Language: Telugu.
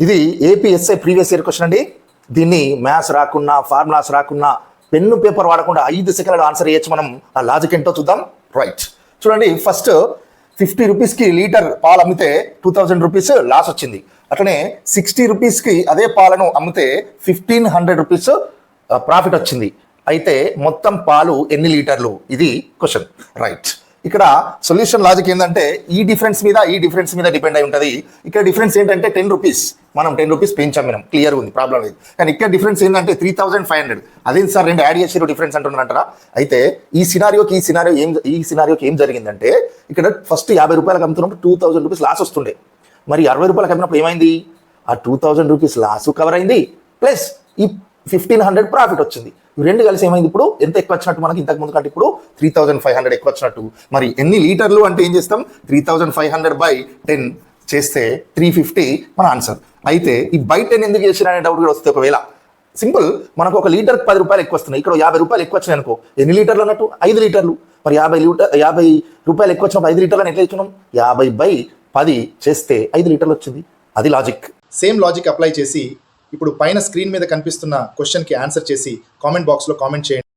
ఇది ఏపీఎస్ఐ ప్రీవియస్ ఇయర్ క్వశ్చన్ అండి. దీన్ని మ్యాథ్స్ రాకున్నా ఫార్ములాస్ రాకున్నా పెన్ను పేపర్ వాడకుండా 5 సెకండ్లు ఆన్సర్ చేయొచ్చు. మనం ఆ లాజిక్ ఏంటో చూద్దాం. రైట్, చూడండి. ఫస్ట్ 50 రూపీస్కి లీటర్ పాలు అమ్మితే 2000 రూపీస్ లాస్ వచ్చింది. అట్లనే 60 రూపీస్కి అదే పాలను అమ్మితే 1500 రూపీస్ ప్రాఫిట్ వచ్చింది. అయితే మొత్తం పాలు ఎన్ని లీటర్లు? ఇది క్వశ్చన్. రైట్, ఇక్కడ సొల్యూషన్ లాజిక్ ఏంటంటే ఈ డిఫరెన్స్ మీద డిపెండ్ అయి ఉంటుంది. ఇక్కడ డిఫరెన్స్ ఏంటంటే 10 రూపీస్, మనం 10 రూపీస్ పెంచాం, మనం క్లియర్ ఉంది, ప్రాబ్లం లేదు. కానీ ఇక్కడ డిఫరెన్స్ ఏంటంటే 3500. అదేంటి సార్, 2 యాడ్ చేసి డిఫరెన్స్ అంటున్నారంటారా? అయితే ఈ సినారియోకి ఏం జరిగిందంటే, ఇక్కడ ఫస్ట్ 50 రూపాయలకు అమ్ముతున్నప్పుడు 2000 రూపీస్ లాస్ వస్తుండే. మరి 60 రూపాయలకు అమ్మినప్పుడు ఏమైంది? ఆ 2000 రూపీస్ లాస్ కవర్ అయింది, ప్లస్ ఈ 1500 ప్రాఫిట్ వచ్చింది. ఇవి రెండు కలిసి ఏమైంది? ఇప్పుడు ఎంత ఎక్కువ వచ్చినట్టు మనకి ఇంతకు ముందు కంటే ఇప్పుడు 3500 ఎక్కువ వచ్చినట్టు. మరి ఎన్ని లీటర్లు అంటే ఏం చేస్తాం? 3500/10 చేస్తే 350 మన ఆన్సర్. అయితే ఈ బై 10 ఎందుకు చేసిన అనే డౌట్ కూడా వస్తే, ఒకవేళ సింపుల్, మనకు ఒక లీటర్కి 10 రూపాయలు ఎక్కువ వస్తున్నాయి, ఇక్కడ 50 రూపాయలు ఎక్కువ వచ్చినాయి అనుకో, ఎన్ని లీటర్లు అన్నట్టు? 5 లీటర్లు. మరి 50 రూపాయలు ఎక్కువ వచ్చినప్పుడు 5 లీటర్లు అని ఎట్లా ఇచ్చినాం? 50/10 చేస్తే 5 లీటర్లు వచ్చింది. అది లాజిక్. సేమ్ లాజిక్ అప్లై చేసి ఇప్పుడు పైన స్క్రీన్ మీద కనిపిస్తున్న క్వశ్చన్కి ఆన్సర్ చేసి కామెంట్ బాక్స్లో కామెంట్ చేయండి.